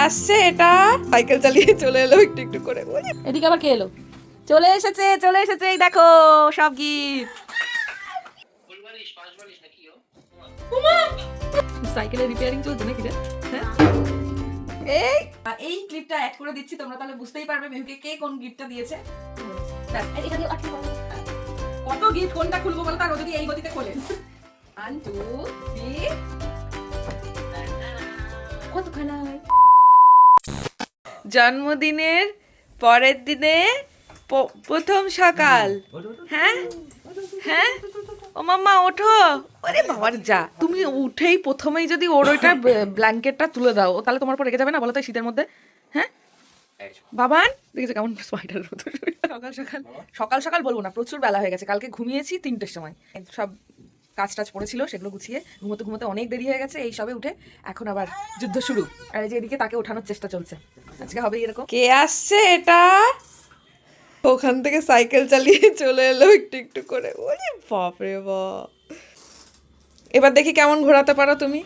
আসছে এটা? সাইকেল চালিয়ে চলে এলো একটু একটু করে। এদিকে আবার কে এলো? চলে এসেছে চলে এসেছে, এই দেখো সব গিফট। সাইকেলের রিপেয়ারিং চলছে নাকি রে? হ্যাঁ, এই ক্লিপটা অ্যাড করে দিচ্ছি, তোমরা তাহলে বুঝতেই পারবে মেহুকে কে কোন গিফটটা দিয়েছে। কত গিফট, কোনটা খুলবো বলো? তার যদি এই গতিতে খোলেন। 1 2 3 কত খালাই। জন্মদিনের পরের দিনে প্রথম সকাল। হ্যাঁ হ্যাঁ, ও মাম্মা ওঠো। আরে বাবার যা, তুমি উঠেই প্রথমেই যদি ওর ওইটা ব্ল্যাঙ্কেটটা তুলে দাও, তাহলে তোমার পর রেখে যাবে না বলো তো শীতের মধ্যে? হ্যাঁ বাবান, দেখেছো কেমন স্পাইডারের মতো। সকাল সকাল সকাল সকাল বলবো না, প্রচুর বেলা হয়ে গেছে। কালকে ঘুমিয়েছি 3টের সময়, সব কাজ টাজ পড়েছিল সেগুলো গুছিয়ে ঘুমোতে ঘুমোতে অনেক দেরি হয়ে গেছে। এই সবে উঠে এখন আবার যুদ্ধ শুরু। আর এই যে এদিকে তাকে ওঠানোর চেষ্টা চলছে। আজকে হবে এরকম। কে আসছে এটা? ওখান থেকে সাইকেল চালিয়ে চলে এলো একটু একটু করে। ওরে বাপরে বাপ, এবার দেখি কেমন ঘোরাতে পারো তুমি,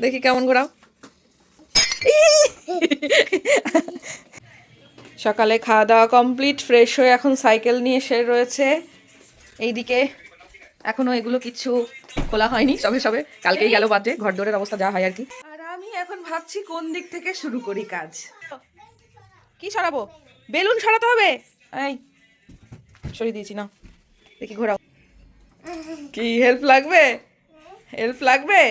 দেখি কেমন ঘোরাও। সকালে খাওয়া দাওয়া কমপ্লিট, ফ্রেশ হয়ে এখন সাইকেল নিয়ে এসে রয়েছে। এইদিকে এখনো এগুলো কিছু খোলা হয়নি, সবে সবে কালকেই গেল বাদে, ঘর দরের অবস্থা যা হয় আর কি। আর আমি এখন ভাবছি কোন দিক থেকে শুরু করি কাজ। কি সরাবো? বেলুন সরাতে হবে। এই সরিয়ে দিয়েছি না, দেখি ঘোরাও। কি হেল্প লাগবে? হেল্প লাগবে?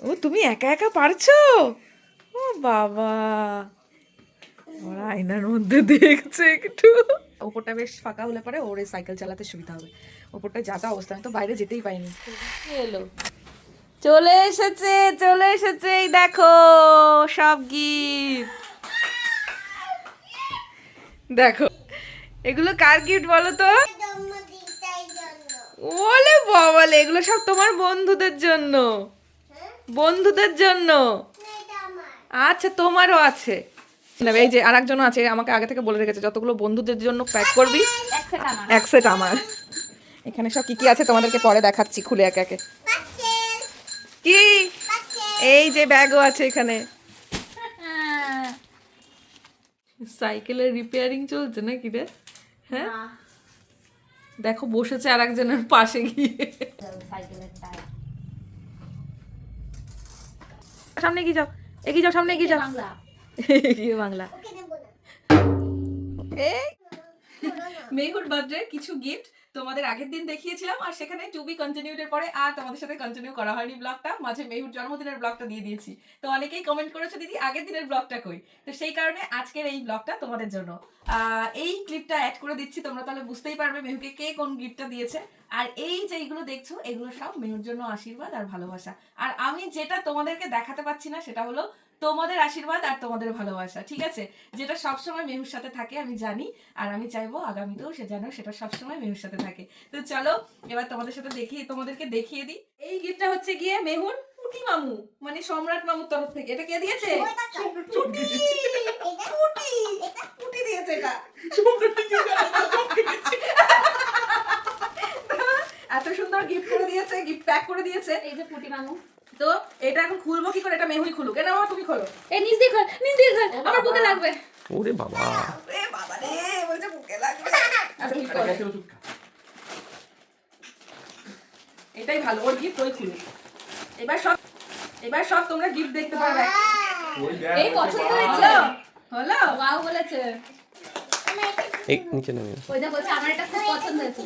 ও তুমি একা একা পারছো? ও বাবা, ওর আয়নার মধ্যে দেখছে একটু। ওপরটা বেশ ফাঁকা হলে পরে ওর এই সাইকেল চালাতে সুবিধা হবে। ওপরটায় যাতা অবস্থা, আমি তো বাইরে যেতেই পাইনি। এলো, চলে এসেছে চলে এসেছে, এই দেখো সব গিফট। দেখো এগুলো কার গিফট বলো তো? ওলে বাবালে, এগুলো সব তোমার বন্ধুদের জন্য, বন্ধুদের জন্য। আচ্ছা তোমারও আছে? এই যে আর একজনও আছে, আমাকে আগে থেকে বলে রেখেছে যতগুলো বন্ধুদের জন্য প্যাক করবি এক সেট আমার। এখানে সব কি কি আছে তোমাদেরকে পরে দেখাচ্ছি খুলে একে একে। কি? এই যে ব্যাগও আছে এখানে। সাইকেলের রিপেয়ারিং চলছে নাকি রে? হ্যাঁ দেখো বসেছে আর একজনের পাশে গিয়ে। সামনে এগিয়ে যাও, এগিয়ে যাও, সামনে এগিয়ে যাও। এগিয়ে বাংলা। এই মেহুর বার্থডে কিছু গিফট তোমাদের আগের দিন দেখিয়েছিলাম, আর সেখানে টু বি কন্টিনিউড এর পরে আর তোমাদের সাথে কন্টিনিউ করা হয়নি ব্লগটা। মাঝে মেহুর জন্মদিনের ব্লগটা দিয়ে দিয়েছি, তো অনেকেই কমেন্ট করেছো দিদি আগের দিনের ব্লগটা কই। তো সেই কারণে আজকের এই ব্লগটা তোমাদের জন্য। এই ক্লিপটা অ্যাড করে দিচ্ছি, তোমরা তাহলে বুঝতেই পারবে মেহুকে কে কোন গিফটটা দিয়েছে। আর এই যে এইগুলো দেখছো, এগুলো সব মেহুর জন্য আশীর্বাদ আর ভালোবাসা। আর আমি যেটা তোমাদেরকে দেখাতে পাচ্ছি না সেটা হলো তোমাদের আশীর্বাদ আর তোমাদের ভালোবাসা, ঠিক আছে? যেটা সবসময় মেহুর সাথে থাকে আমি জানি, আর আমি চাইবো আগামীতেও সে যেন সেটা সবসময় মেহুর সাথে থাকে। তো চলো এবার তোমাদের সাথে তোমাদেরকে দেখিয়ে দিই। এই গিফটটা হচ্ছে গিয়ে মেহুর পুটি মামু, মানে সম্রাট মামুর তরফ থেকে। এটা কে দিয়েছে? পুটি দিয়েছে এটা। এত সুন্দর গিফট করে দিয়েছে, গিফট প্যাক করে দিয়েছে। এই যে পুটি মামু। তো এটা এখন খুলবো কি করে? এটা মেহুই খুলুক। কেন বাবা তুমি খোলো। এই নিচ দিয়ে খোল, নিচ দিয়ে খোল, আমার বুকে লাগবে। ওরে বাবা, এ বাবা রে, বলছে বুকে লাগবে। এটাই ভালো, ওর গিফট ওই খুলুক। এবার সব তোমরা গিফট দেখতে পারবে। এই পছন্দ হয়েছে? হলো ওয়াও বলেছে। এই নিচে নামিয়ে ওই যে বলছে আমার এটা খুব পছন্দ হয়েছে।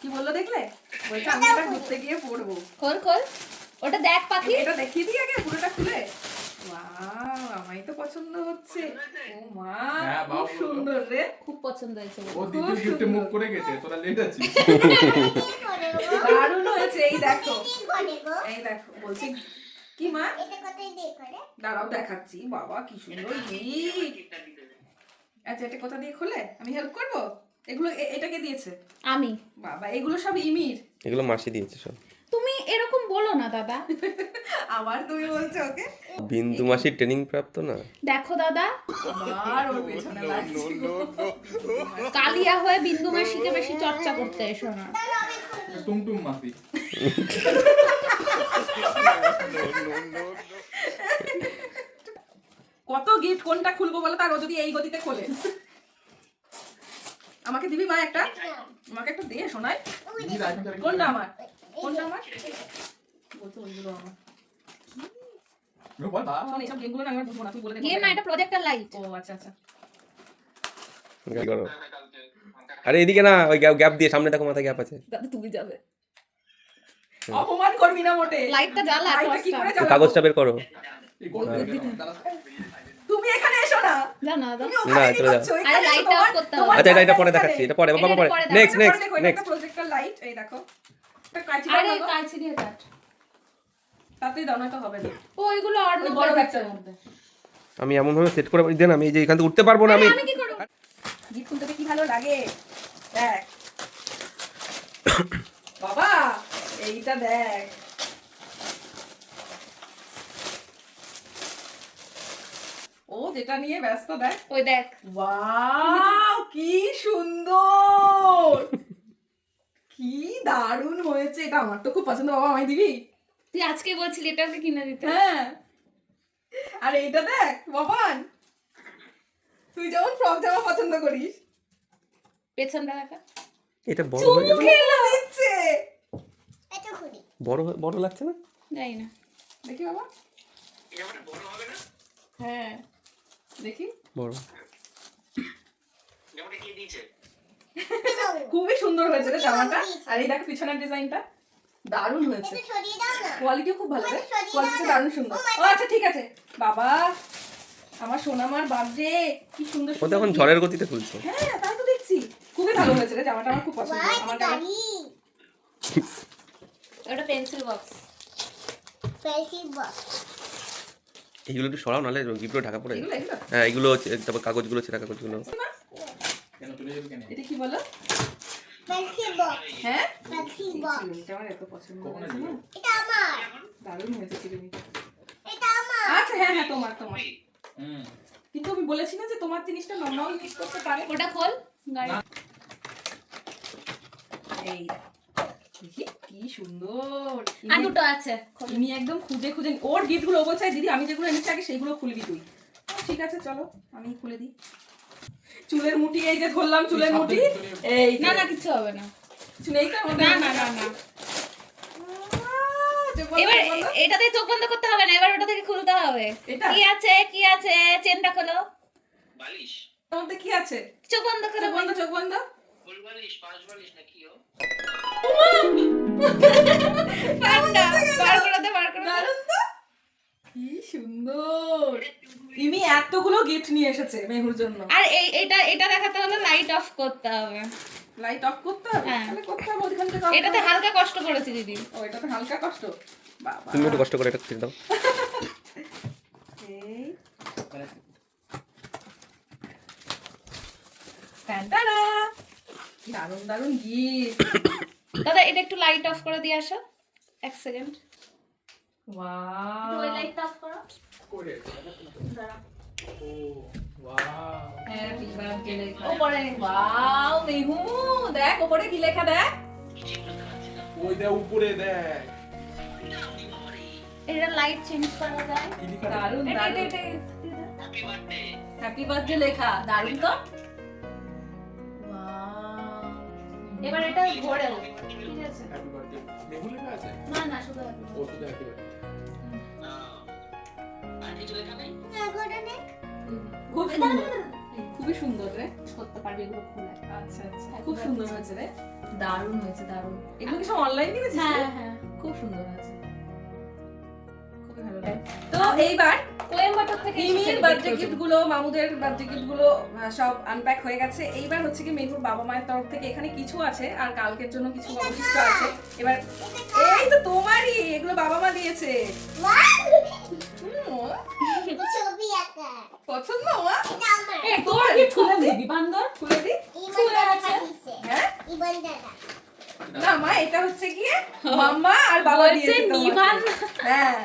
কি বললো দেখলে? বলছে আমি এটা ঘুরতে গিয়ে পড়বো। খোল খোল, ওটা দেখ পাখি। এটা দেখিয়ে দিই আগে পুরোটা খুলে। ওয়াও, আমারই তো পছন্দ হচ্ছে। ও মা, খুব সুন্দর রে, খুব পছন্দ হয়েছে। ও দ্বিতীয় গিফটে মুভ করে গেছে, তোরা লেট আছিস। দারুণ হয়েছে। এই দেখো, এই দেখো বলছি কি মা, দাঁড়াও দেখাচ্ছি। বাবা কি সুন্দর গিফট। আচ্ছা এটা কোথা দিয়ে খোলে? আমি হেল্প করবো? এগুলো এটাকে দিয়েছে আমি। বাবা এগুলো সব ইমির। এগুলো মাসি দিয়েছে সব। তুমি এরকম বলো না দাদা। আবার তুমি বলছো ওকে? বিন্দু মাসি ট্রেনিং প্রাপ্ত না? দেখো দাদা, আবার ওর পেছনে লাগছে। কালিয়া হয়ে বিন্দু মাসিকে বেশি চর্চা করতে এসো না। টুমটুম মাসি। কত গিফট, কোনটা খুলবো বলো তার, ও যদি এই গতিতে খোলে। আমাকে দিবি মা একটা? আমাকে একটা দিয়ে শোনাই। কোনটা আমার? কোনটা আমার? বলতো ওইগুলো আমার। শোন, এইসব গেমগুলো না আমি আর বুঝবো না, তুই বলে দে। গেম না, এটা প্রজেক্টর লাইট। ও আচ্ছা আচ্ছা। গাড়ি করো। আরে এদিকে না, ওই গ্যাপ দিয়ে সামনে দেখো, মাথায় গ্যাপ আছে। দাদা তুমি যাবে। অপমান করবি না মোটে। লাইটটা জ্বালা, লাইটটা কি করে তো জ্বালাবো? কাগজটা বের করো। তুমি এখানে এসো না। জানা দাদা। তুমি ওখানে কি চলে যাও। করছো? আরে এখানে এসো, লাইটটা তোমার- অফ করতে তোমার হবে। আচ্ছা এটা জায়গা পরে এখানে। দেখাচ্ছি, এটা পরে বাবা এটা পরে। পরে দেখাবো। নেক্সট নেক্সট এটা নেক্সট। একটা প্রজেক্টর লাইট, এই দেখো। একটা কাঁচি আরে বানাবো। কাছে দিয়ে কাট। তাতেই দাও না তো হবে না। ও এগুলো আর ওই বড় ব্যাগটার মধ্যে। আমি এমন ভাবে সেট করে দেন, আমি এই যে এখান থেকে উঠতে পারবো না আমি। আমি কি করব? গিফট খুলতে কি ভালো লাগে। দেখ বাবা, এইটা দেখ। ও যেটা নিয়ে ব্যস্ত, দেখ। ওই দেখ। ওয়াও কি সুন্দর, কি দারুণ হয়েছে। এটা আমার তো খুব পছন্দ, বাবা আমায় দিবি? তুই আজকে বলছিলি এটা আমাকে কিনে দিতে। হ্যাঁ। আর এইটা দেখ বাবান, তুই যেমন ফ্রক জামা পছন্দ করিস, পেছনটা দেখা। এটা বড় হয়ে যাবে। খেলা দিচ্ছে। বড় লাগছে না? যাই না। দেখি বাবা, হ্যাঁ দেখি। বড়। খুবই সুন্দর হয়েছে রে জামাটা। আর এই দেখো পিছনের ডিজাইনটা দারুণ হয়েছে, কোয়ালিটিও খুব ভালো রে, কোয়ালিটি দারুণ সুন্দর। ও আচ্ছা ঠিক আছে বাবা, আমার সোনামার বার্থডে, কি সুন্দর ও সুন্দর তখন gift। ঝড়ের গতিতে খুলছে। হ্যাঁ তাই তো দেখছি, খুবই ভালো হয়েছে রে জামাটা, আমার খুব পছন্দ। আমার জামা ওটা পেন্সিল বক্স। এইগুলো একটু সরাও, নাহলে গিফটগুলো ঢাকা পড়ে। এগুলো এগুলো হ্যাঁ এইগুলো তারপর কাগজগুলো, ছেঁড়া কাগজগুলো। কেন তুলে যাবে কেন? এটা কি বলো? হ্যাঁ চিরুনিটা আমার এত পছন্দ হয়েছে না, দারুণ হয়েছে চিরুনিটা। আচ্ছা হ্যাঁ হ্যাঁ তোমার তোমার, হুম। কিন্তু আমি বলেছি না যে তোমার জিনিসটা নর্মাল ইউজ করতে পারে। ওটা খোল গাড়ি। এই দেখি কি সুন্দর। আর দুটো আছে। ইনি একদম খুঁজে খুঁজে ওর গিফট গুলো বলছে দিদি আমি যেগুলো এনেছি আগে সেইগুলো খুলবি তুই। ঠিক আছে চলো আমি খুলে দিই। চুলের মুঠি, এই যে ধরলাম চুলের মুঠি, এই না না কিছু হবে না। কিছু নেই তো আমাদের? না না না না। যে বলো, এবার বলো। এটাতে চোখ বন্ধ করতে হবে না, এবার ওটা থেকে খুলতে হবে। এটা? কি আছে কি আছে, চেনটা খোলো। ওর মধ্যে কি আছে? চোখ বন্ধ করো। চোখ বন্ধ, চোখ বন্ধ। পান্ডা বার করে দে, বার করে দে। দারুণ তো, কি সুন্দর। ইমি এতগুলো গিফট নিয়ে এসেছে মেহুর জন্য। আর এটা দেখাতে হলে লাইট অফ করতে হবে। লাইট অফ করতে হবে? হ্যাঁ। তাহলে করতে হবে ওইখান থেকে off এটাতে করতে হবে। হালকা কষ্ট করেছি দিদি। ও এটাতে হালকা কষ্ট। বাবা তুমি একটু কষ্ট করে এটা ছেড়ে দাও। এই টানটানা, কি দারুণ দারুণ গিফট। দাদা এটা একটু লাইট অফ করে দিয়ে আসো, এক সেকেন্ড। ওয়াও, ওই লাইটটা অফ করো। করে। দাঁড়া। ও ওয়াও। হ্যাপি বার্থডে লেখা। ওপরে। ওয়াও মেহু, দেখ ওপরে কি লেখা দেখ। ওই দে উপরে দেখ। এটা লাইট চেঞ্জ করা যায়। কি লেখা? দারুণ এটা দারুণ, হ্যাপি বার্থডে লেখা, দারুণ তো। ওয়াও, এবার এটা ঘোরে। ঠিক আছে। Happy birthday. মেহু লেখা আছে? না না শুধু happy ও শুধু হ্যাপি বার্থডে। খুব সুন্দর, খুবই সুন্দর রে। করতে পারবি এগুলো খুলে। আচ্ছা আচ্ছা, খুব সুন্দর হয়েছে রে, দারুণ হয়েছে দারুণ। এগুলো কি সব অনলাইন কিনেছিস? হ্যাঁ হ্যাঁ। খুব সুন্দর হয়েছে, খুবই ভালো লাগে। তো এইবার কোয়েম্বাটোর থেকে মিমির বার্থডে গিফট গুলো, মামুদের বার্থডে গিফট গুলো সব আনপ্যাক হয়ে গেছে। এইবার হচ্ছে কি মেহুর বাবা মায়ের তরফ থেকে এখানে কিছু আছে আর কালকের জন্য কিছু অবশিষ্ট আছে। এবার এই তো তোমারই, এগুলো বাবা মা দিয়েছে। হুম, পছন্দ মা? এই তোর গিফট খুলে দিবি বান্দর। খুলে দি। হ্যাঁ না মা, এটা হচ্ছে কি মাম্মা আর বাবা বলছে দিয়েছে তোমাকে। নিবান। হ্যাঁ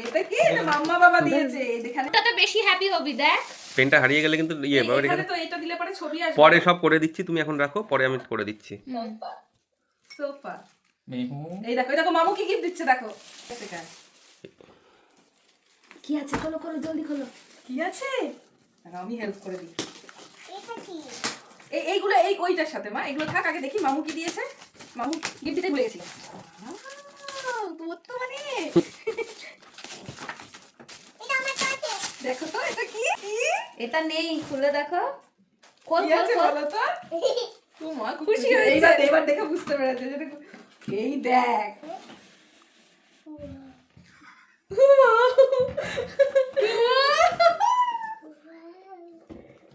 এটা কি, এটা মাম্মা বাবা দিয়েছে। এখানে তো বেশি হ্যাপি হবি দেখ। পেনটা হারিয়ে গেলে কিন্তু ইয়ে বাবার এখানে এখানে তো এটা দিলে পরে ছবি আসবে। পরে সব করে দিচ্ছি, তুমি এখন রাখো, পরে আমি করে দিচ্ছি। সোফা, মেহু এই দেখো মামু কি গিফট দিচ্ছে দেখো। সেটা কি আছে, খোলো খোলো জলদি খোলো। কি আছে দাঁড়াও, আমি হেল্প করে দিই। এইগুলো ওইটার সাথে মা, এগুলো থাক, আগে দেখি মামু কি দিয়েছে। মামু গিফট দিতে ভুলে গেছিল। তোর তো মানে দেখো তো এটা কি এটা নেই, খুলে দেখো। খোল কি খোল আছে খোল। বলো তো। তোমা খুশি হয়েছে, এবার দেখে বুঝতে পেরেছে যে দেখো, এই দেখ।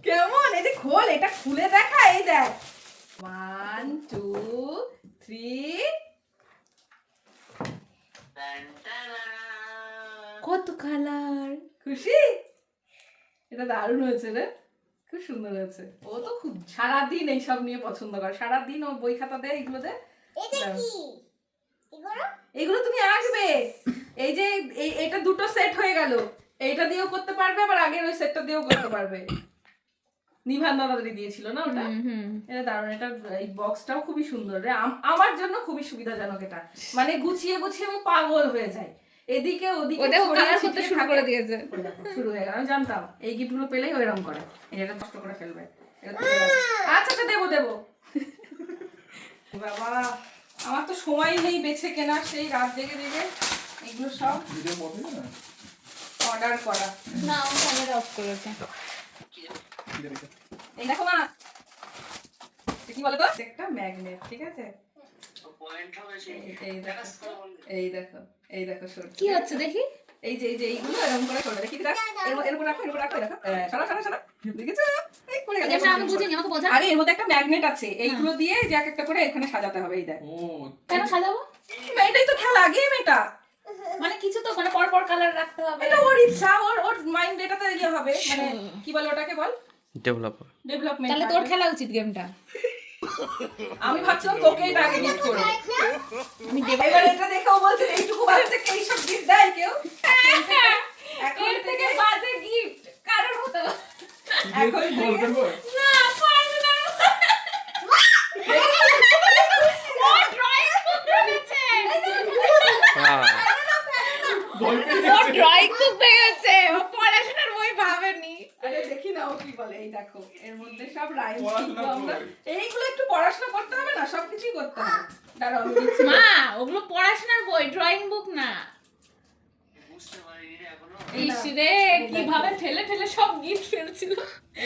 কেমন, এই যে খোল, এটা খুলে দেখা, এই দেখ। 1 2 3 কত কালার। খুশি? এটা দারুণ হয়েছে রে, খুব সুন্দর হয়েছে। ও তো খুব সারাদিন এইসব নিয়ে পছন্দ করে, সারাদিন ও বই খাতা দেয় এগুলো দেয়। এগুলো তুমি আঁকবে। এই যে এটা দুটো সেট হয়ে গেল, এইটা দিয়েও করতে পারবে, আবার আগের ওই সেটটা দিয়েও করতে পারবে। নিভান দাদারি দিয়েছিল না ওটা। এটা দারুণ, এটা এই বক্সটাও খুবই সুন্দর রে, আমার জন্য খুবই সুবিধাজনক এটা। মানে গুছিয়ে গুছিয়ে আমি পাগল হয়ে যাই, এদিকে ওদিকে ওদেরও ছড়িয়ে কালার করতে ছিটিয়ে শুরু থাকে। করে দিয়েছে। শুরু হয়ে গেল, আমি জানতাম এই গিফটগুলো পেলেই ওইরকম করে, এটা নষ্ট করে ফেলবে। এটা তুলে রাখ। আচ্ছা আচ্ছা, দেবো। বাবা, আমার তো সময় নেই বেছে কেনা, সেই রাত জেগে জেগে এগুলো সব ভিডিও করবে না অর্ডার করা। না, ও ক্যামেরা অফ করেছে। এই দেখো মা, এটা কি বলতো, একটা ম্যাগনেট, ঠিক আছে। এই দেখো সর। কি হচ্ছে দেখি। এই যে এইগুলো এরকম করে করবে, দেখি দেখ, এর উপর রাখো, দেখো। সারা দেখেছো, এই পড়ে গেল। এটা আমি বুঝিনি, আমাকে বোঝা। আরে এর মধ্যে একটা ম্যাগনেট আছে, এইগুলো দিয়ে যে এক একটা করে এখানে সাজাতে হবে। এই দেখ, ও কেন সাজাবো? এটাই তো খেলা, গেম এটা। মানে কিছু তো মানে পর পর কালার রাখতে হবে। এটা ওর ইচ্ছা, ওর মাইন্ড এটাতে ইয়ে হবে, মানে কি বলে ওটাকে, বল ডেভেলপার। ডেভেলপমেন্ট। তাহলে তোর খেলা উচিত গেমটা। আমি ভাবছিলাম তোকে এটা আগে গিফট করব। আমি এবার এটা দেখেও বলছি এইটুকু বাচ্চাকে এইসব গিফট দেয় কেউ? এখন এর থেকে বাজে গিফট কারোর হতো না। এখন বল করবো না, পারবে না। ও ড্রয়িং বুক রেখেছে। হ্যাঁ ও ড্রয়িং বুক রেখেছে। ও পড়াশোনার বই ভাবেনি। আরে দেখি না ও কি বলে। এই দেখো, এর মধ্যে সব রাইম পড়াশোনা শিখবো আমরা। করবে। এইগুলো একটু পড়াশোনা করতে হবে না, সবকিছুই করতে হবে। দাঁড়াও আমি দিচ্ছি। মা, ওগুলো পড়াশোনার বই, ড্রয়িং বুক না। এই নাও। ইস রে, কিভাবে ঠেলে ঠেলে সব গিফট ফেলছিল।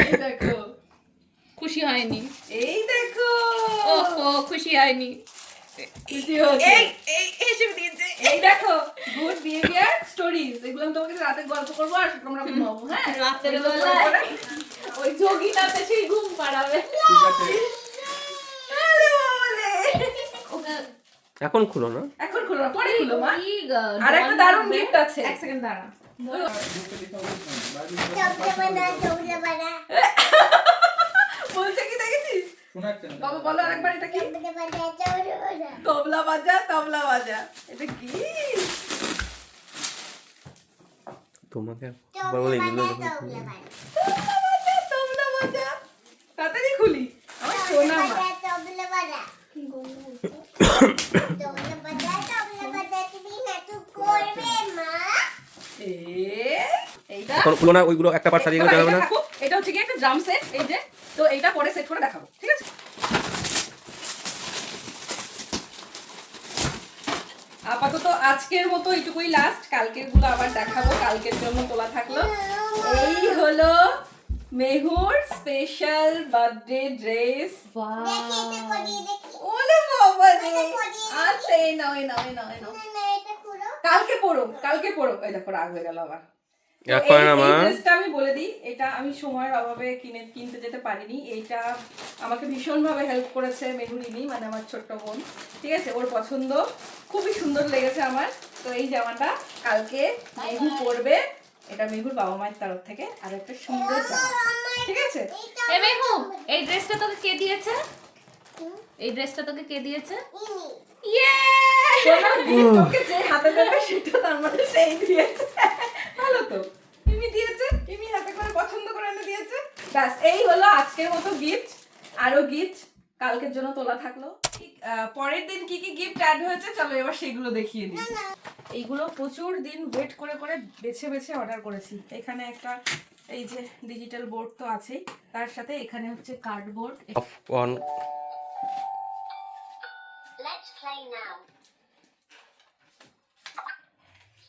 এই দেখো, খুশি হয়নি। এই দেখো। ওহো, খুশি হয়নি। খুশি হয়েছে। এসব দিয়েছে। এই দেখো, গুড বিহেভিয়ার স্টোরিজ, এগুলো আমি তোমাকে রাতে গল্প করবো আর তোমরা ঘুমাবো। হ্যাঁ, রাতের এগুলো বেলায় করে। ওই যোগিনাতে সেই ঘুম পাড়াবে। ঠিক আছে আরে বাবারে। এখন খুলো না। এখন খুলো না, পরে খুলো মা। কি গো, আর একটা দারুণ গিফট আছে। এক সেকেন্ড দাঁড়া। বুকে লেখা হবে না বলছে কি দেখেছিস? শোনাচ্ছে না বাবা বলো আরেকবার, এটা কি? তবলা বাজা। এটা কি? তোমাকে একবার বলে এগুলো যখন খুলবে। তবলা বাজা। তাড়াতাড়ি খুলি। আমার সোনা মা। এইটা খুলো না, ওইগুলো একটা পার্ট সাজিয়ে গেলে এটা হবে না। দেখো, এটা হচ্ছে কি একটা ড্রাম সেট, এই যে। তো এইটা পরে সেট করে দেখাবো, ঠিক আছে? আপাতত আজকের মতো এইটুকুই লাস্ট, কালকের গুলো আবার দেখাবো, কালকের জন্য তোলা থাকলো। এই হলো মেহুর স্পেশাল বার্থডে ড্রেস। ওলে বাবা রে। আচ্ছা, এই নাও। কালকে পরো। এই দেখো, রাগ হয়ে গেল আবার। তো এক করে না এই মা। ড্রেসটা আমি বলে দিই, এটা আমি সময়ের অভাবে কিনতে যেতে পারিনি। এইটা আমাকে ভীষণভাবে হেল্প করেছে মেহুরিনি, মানে আমার ছোট্ট বোন, ঠিক আছে। ওর পছন্দ, খুবই সুন্দর লেগেছে আমার। তো এই জামাটা কালকে মেহু পরবে, এটা মেহুর বাবা মায়ের তরফ থেকে আর একটা সুন্দর জামা, ঠিক আছে। এ মেহু, এই ড্রেসটা তোকে কে দিয়েছে? এই ড্রেসটা তোকে কে দিয়েছে? ইয়ে! তোমার gift ওকে যে হাতে দেবে সেটা তার মানে সেই দিয়েছে। ভালো তো, ইমি দিয়েছে, ইমি হাতে করে পছন্দ করে এনে দিয়েছে। ব্যাস, এই হলো আজকের মতো গিফট। আরো গিফট কালকের জন্য তোলা থাকলো। ঠিক পরের দিন কি কি গিফট অ্যাড হয়েছে চলো এবার সেগুলো দেখিয়ে দিই। এইগুলো প্রচুর দিন ওয়েট করে করে বেছে বেছে অর্ডার করেছি। এখানে একটা এই যে ডিজিটাল বোর্ড তো আছেই, তার সাথে এখানে হচ্ছে cardboard, off on Let's play now.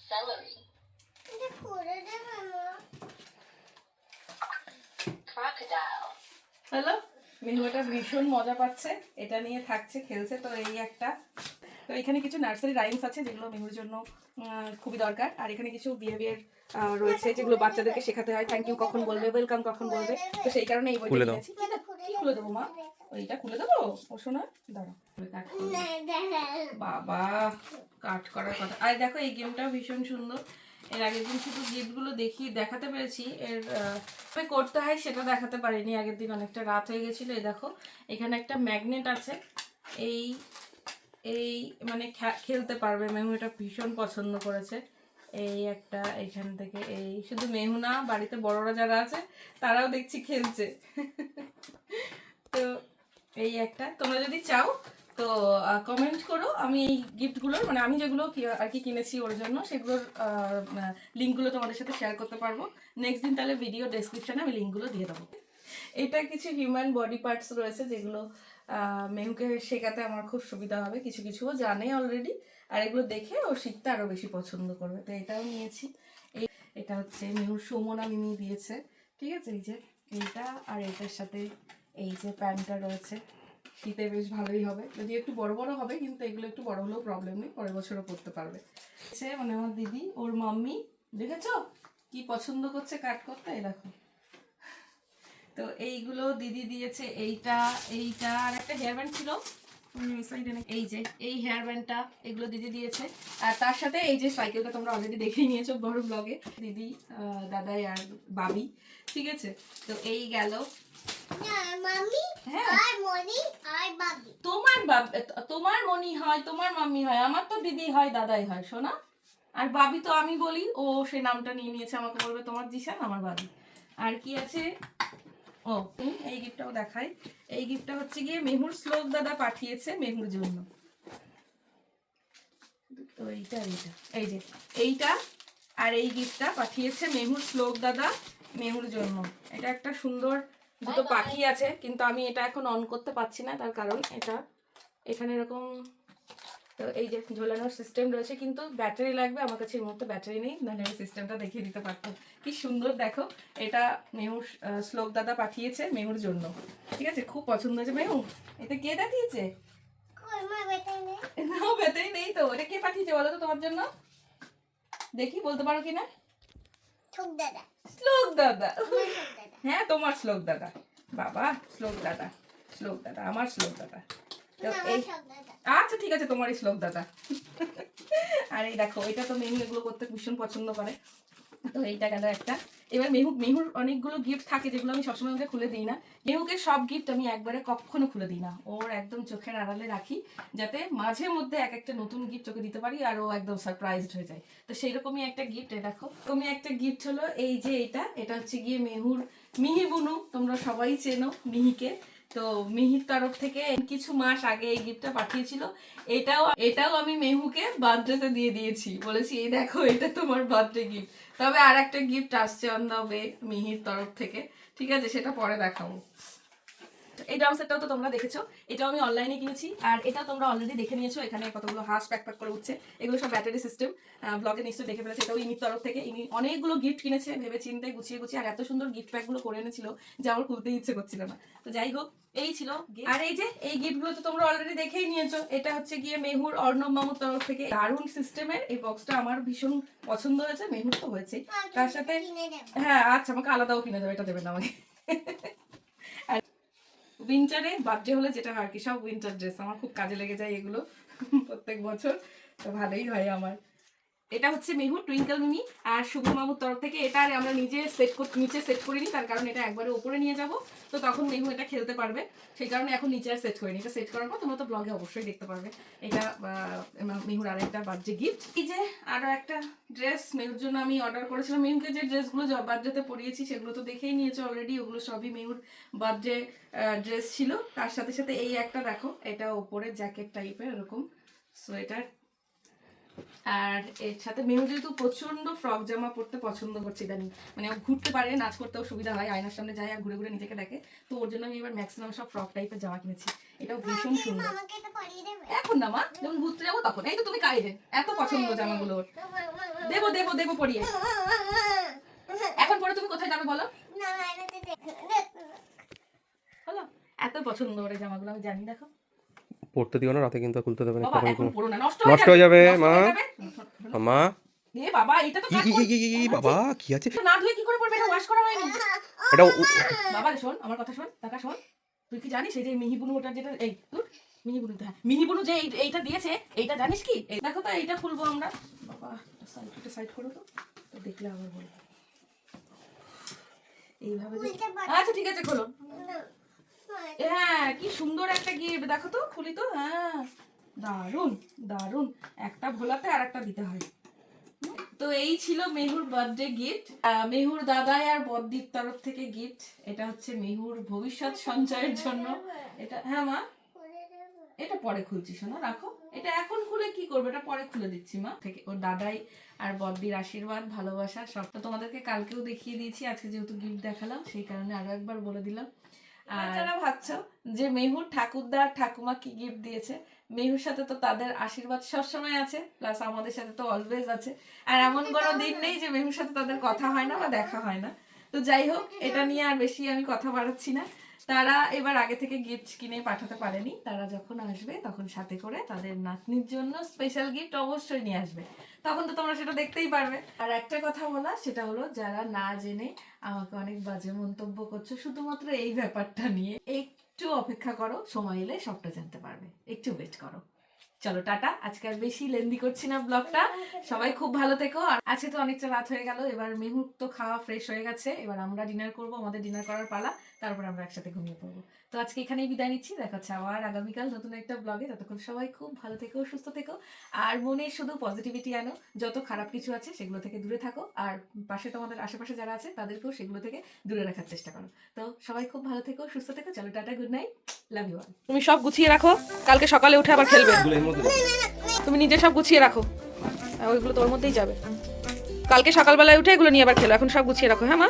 Celery. Crocodile. Hello, মেহুটা ভীষণ মজা পাচ্ছে, এটা নিয়ে থাকছে, খেলছে। তো এই একটা, তো এখানে কিছু নার্সারি রাইমস আছে যেগুলো মেহুর জন্য খুবই দরকার। আর এখানে কিছু বিহেভিয়ার রয়েছে যেগুলো বাচ্চাদেরকে শেখাতে হয়, থ্যাংক ইউ কখন বলবে, ওয়েলকাম কখন বলবে। তো সেই কারণে এই বইটা খুলে দাও। কিনেছি। কি খুলে দেবো মা? ওইটা খুলে দেবো? ও শোনা, দাঁড়াও কাট করবো। বাবা, কাট করার কথা। আর দেখো এই গেমটা ভীষণ সুন্দর। এর আগের দিন শুধু গিফটগুলো দেখাতে পেরেছি, এর করতে হয় সেটা দেখাতে পারিনি। আগের দিন অনেকটা রাত হয়ে গেছিলো। এই দেখো এখানে একটা ম্যাগনেট আছে, এই এই মানে খেলতে পারবে। মেহু এটা ভীষণ পছন্দ করেছে। এই একটা এখান থেকে, এই শুধু মেহু না, বাড়িতে বড়রা যারা আছে তারাও দেখছি খেলছে। তো এই একটা, তোমরা যদি চাও তো কমেন্ট করো, আমি এই গিফটগুলোর মানে আমি যেগুলো আর কি কিনেছি ওর জন্য সেগুলোর লিঙ্কগুলো তোমাদের সাথে শেয়ার করতে পারবো। নেক্সট দিন তাহলে ভিডিও ডেসক্রিপশনে আমি লিঙ্কগুলো দিয়ে দেবো। এটা কিছু হিউম্যান বডি পার্টস রয়েছে যেগুলো মেহুকে শেখাতে আমার খুব সুবিধা হবে। কিছু কিছুও জানে অলরেডি, আর এগুলো দেখে ও শিখতে আরও বেশি পছন্দ করবে। তো এটাও নিয়েছি। এটা হচ্ছে মেহুর সুমনা মিমি দিয়েছে, ঠিক আছে। এই যে এইটা, আর এটার সাথে এই যে প্যান্টটা রয়েছে, শীতে বেশ ভালোই হবে, যদি একটু বড় বড় হবে, কিন্তু এগুলো একটু বড় হলেও প্রবলেম নেই, পরের বছরও পরতে পারবে। মানে আমার দিদি, ওর মাম্মি, দেখেছো কি পছন্দ করছে কাট করতে, এই দেখো। তো এইগুলো দিদি দিয়েছে। এইটা এইটা আর একটা হেয়ার ব্যান্ড ছিল এই যে এই হেয়ার ব্যান্ডটা, এগুলো দিদি দিয়েছে। আর তার সাথে এই যে সাইকেলটা তোমরা অলরেডি দেখেই নিয়েছো বড় ব্লগে, দিদি, দাদাই আর বাবি, ঠিক আছে। তো এই গেল। তোমার মনি হয়, তোমার মাম্মি হয়, আমার তো দিদি হয়, দাদাই হয় সোনা। আর বাবি তো আমি বলি, ও সে নামটা নিয়ে নিয়েছে, আমাকে বলবে তোমার জিসান, আমার বাবি। আর কি আছে, ও এই গিফটটাও দেখাই। এই গিফটটা হচ্ছে গিয়ে মেহুর শ্লোক দাদা পাঠিয়েছে মেহুর জন্য। তো এইটা এই যে এইটা, আর এই গিফটটা পাঠিয়েছে মেহুর শ্লোক দাদা মেহুর জন্য। এটা একটা সুন্দর দুটো পাখি আছে, কিন্তু আমি এটা এখন অন করতে পারছি না, তার কারণ এটা এখানে এরকম, তো এই যে ঝোলানোর সিস্টেম রয়েছে, কিন্তু ব্যাটারি লাগবে। আমার কাছে এই মুহূর্তে ব্যাটারি নেই, নাহলে আমি সিস্টেমটা দেখিয়ে দিতে পারতাম। কি সুন্দর দেখো, এটা মেহুর শ্লোক দাদা পাঠিয়েছে মেহুর জন্য, ঠিক আছে। খুব পছন্দ হয়েছে। মেহু, এটা কে পাঠিয়েছে? না, ব্যাটারি নেই তো। এটা কে পাঠিয়েছে বলো তো তোমার জন্য? দেখি বলতে পারো কিনা। শ্লোক দাদা। হ্যাঁ, তোমার শ্লোক দাদা। বাবা, শ্লোক দাদা, শ্লোক দাদা, আমার শ্লোক দাদা। তো এই, আচ্ছা ঠিক আছে, তোমারই শ্লোক দাদা। আর এই দেখো, এটা তো মেহু এগুলো করতে ভীষণ পছন্দ করে। তো এইটা গেল একটা। এবার মেহুর অনেকগুলো গিফট থাকে যেগুলো আমি সবসময় ওকে খুলে দিই না। মেহুকে সব গিফট আমি একবারে কখনো খুলে দিই না, ওর একদম চোখের আড়ালে রাখি, যাতে মাঝে মধ্যে এক একটা নতুন গিফট ওকে দিতে পারি, আর ও একদম সারপ্রাইজড হয়ে যায়। তো সেইরকমই একটা গিফট, দেখো তুমি একটা গিফট হলো এই যে এটা হচ্ছে গিয়ে মেহুর মিহি বুনু, তোমরা সবাই চেনো মিহিকে। তো মিহির তরফ থেকে কিছু মাস আগে এই গিফটটা পাঠিয়েছিল। এটাও আমি মেহুকে বার্থডেতে দিয়ে দিয়েছি, বলেছি এই দেখো এটা তোমার বার্থডে গিফট। তবে আর একটা গিফট আসছে অন দ্য ওয়ে মিহির তরফ থেকে, ঠিক আছে, সেটা পরে দেখাবো। এই ড্রাম সেটটাও তো তোমরা দেখেছো, এটাও আমি অনলাইনে কিনেছি, আর এটাও তোমরা অলরেডি দেখে নিয়েছো। এখানে কতগুলো হাঁস প্যাক করে উঠছে, এগুলো সব ব্যাটারি সিস্টেম, ব্লগে নিশ্চয়ই দেখে ফেলেছে। এটাও ইনির তরফ থেকে, ইনি অনেকগুলো গিফট কিনেছে ভেবে চিন্তে গুছিয়ে আর এত সুন্দর গিফট প্যাকগুলো করে এনেছিল যে আমার খুলতে ইচ্ছে করছিল না। তো যাই হোক, এই ছিল। আর এই যে এই গিফটগুলো তো তোমরা অলরেডি দেখেই নিয়েছো। এটা হচ্ছে গিয়ে মেহুর অর্ণব মামুর তরফ থেকে দারুণ সিস্টেমের এই বক্সটা আমার ভীষণ পছন্দ হয়েছে, মেহুর তো হয়েছে। তার সাথে হ্যাঁ, আচ্ছা আমাকে আলাদাও কিনে দেবে, এটা দেবেন আমাকে। উইন্টারে বার্থডে হলে যেটা হয় কি, সব উইন্টার ড্রেস আমার খুব কাজে লেগে যায় এগুলো প্রত্যেক বছর, তো ভালোই হয় আমার। এটা হচ্ছে মেহুর টুইঙ্কেল মিমি, আর শুভ মামুর তরফ থেকে এটা আর আমরা নিজে নিচে সেট করিনি, তার কারণ এটা একবারে উপরে নিয়ে যাব, তো তখন মেহু এটা খেলতে পারবে, সেই কারণে এখন নিচে আর সেট করিনি। এটা সেট করার পর তোমরা তো ব্লগে অবশ্যই দেখতে পারবে। এটা মেহুর আর একটা বার্থডে গিফট। এই যে আরও একটা ড্রেস মেহুর জন্য আমি অর্ডার করেছিলাম। মেহুকে যে ড্রেসগুলো বার্থডেতে পরিয়েছি সেগুলো তো দেখেই নিয়েছো অলরেডি, ওগুলো সবই মেহুর বার্থডে ড্রেস ছিল। তার সাথে সাথে এই একটা দেখো, এটা ওপরে জ্যাকেট টাইপের এরকম সোয়েটার। আর এর সাথে মেহু যেহেতু প্রচন্ড ফ্রক জামা পরতে পছন্দ করছে ইদানিং, মানে ও ঘুরতে পারে, নাচ করতেও সুবিধা হয়, আয়নার সামনে যায় আর ঘুরে ঘুরে নিজেকে দেখে, তো ওর জন্য আমি এবার ম্যাক্সিমাম সব ফ্রক টাইপের জামা কিনেছি। এটাও ভীষণ সুন্দর। এখন না মা, যখন ঘুরতে যাবো তখন। এই তো তুমি কাইরে, এত পছন্দ জামাগুলো ওর। দেবো দেবো দেবো পরিয়ে। এখন পরে তুমি কোথায় যাবে বলো? বলো, এত পছন্দ ওর এই জামাগুলো, আমি জানি। দেখো পড়তে দিও না, রাতে কিন্তু খুলতে দেবে না। বাবা, এখন পরো না, নষ্ট নষ্ট হয়ে যাবে নষ্ট মা। হয়ে যাবে। মা এ বাবা, এটা তো কাট করে- বাবা কি আছে? না ধুয়ে কি করে পড়বে? এটা ওয়াশ করা হয়নি। এটা বাবা শোন, আমার কথা শোন, টাকা শোন। তুই কি জানিস এই যে মিহিবুনু ওটা যেটা, এই তোর মিহিবুনু, হ্যাঁ মিহিবুনু যে এইটা দিয়েছে, এইটা জানিস কি? এই দেখো তো, এইটা খুলবো আমরা। বাবা এটা সাইড করো তো, তো দেখলে আবার বলবো। এইভাবে আচ্ছা ঠিক আছে, খোলো। হ্যাঁ কি সুন্দর একটা গিফট, দেখো তো, খুলি তো। হ্যাঁ দারুন দারুন, একটা ভোলাতে আর একটা দিতে হয়। তো এই ছিল মেহুর বার্থডে গিফট, মেহুর দাদাই আর বদ্দির তরফ থেকে গিফট। এটা হচ্ছে মেহুর ভবিষ্যৎ সঞ্চয়ের জন্য। এটা হ্যাঁ মা, এটা পরে খুলছি শোনা, রাখো। এটা এখন খুলে কি করবে, এটা পরে খুলে দিচ্ছি মা। থেকে ওর দাদাই আর বদ্দির আশীর্বাদ ভালোবাসা সবটা তোমাদেরকে কালকেও দেখিয়ে দিয়েছি, আজকে যেহেতু গিফট দেখালাম সেই কারণে আরো একবার বলে দিলাম। আর যারা ভাবছো যে মেহুর ঠাকুরদা আর ঠাকুমা কি গিফট দিয়েছে, মেহুর সাথে তো তাদের আশীর্বাদ সবসময় আছে, প্লাস আমাদের সাথে তো অলওয়েজ আছে। আর এমন কোনো দিন নেই যে মেহুর সাথে তাদের কথা হয় না বা দেখা হয় না। তো যাই হোক, এটা নিয়ে আর বেশি আমি কথা বাড়াচ্ছি না। তারা এবার আগে থেকে গিফট কিনে পাঠাতে পারেনি, তারা যখন আসবে তখন সাথে করে তাদের নাতনির জন্য স্পেশাল গিফট অবশ্যই নিয়ে আসবে, তখন তো তোমরা সেটা দেখতেই পারবে। আর একটা কথা বলা, সেটা হলো যারা না জেনে আমাকে অনেক বাজে মন্তব্য করছো শুধুমাত্র এই ব্যাপারটা নিয়ে, একটু অপেক্ষা করো, সময় এলে সবটা জানতে পারবে, একটু ওয়েট করো। চলো টাটা, আজকে আর বেশি লেন্দি করছি না ব্লগটা। সবাই খুব ভালো থেকো। আর আজকে তো অনেকটা রাত হয়ে গেল, এবার মেহুর তো খাওয়া ফ্রেশ হয়ে গেছে, এবার আমরা ডিনার করব, আমাদের ডিনার করার পালা, তারপর আমরা একসাথে ঘুমিয়ে পড়বো। তো আজকে এখানেই বিদায় নিচ্ছি, দেখা হচ্ছে আবার আগামীকাল নতুন একটা ব্লগে। ততক্ষণ সবাই খুব ভালো থেকো, সুস্থ থেকো, আর মনে শুধু পজিটিভিটি আনো, যত খারাপ কিছু আছে সেগুলো থেকে দূরে থাকো, আর পাশে তোমাদের আশেপাশে যারা আছে তাদেরকেও সেগুলো থেকে দূরে রাখার চেষ্টা করো। তো সবাই খুব ভালো থেকো, সুস্থ থেকো। চলো টাটা, good night, love you all. তুমি সব গুছিয়ে রাখো, কালকে সকালে উঠে আবার খেলবে। তুমি নিজে সব গুছিয়ে রাখো, ওইগুলো তোর মধ্যেই যাবে। কালকে সকালবেলায় উঠে এগুলো নিয়ে আবার খেলো, এখন সব গুছিয়ে রাখো। হ্যাঁ মা,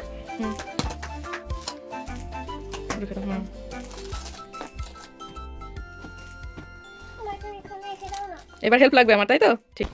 এবার হেল্প লাগবে আমার, তাই তো? ঠিক।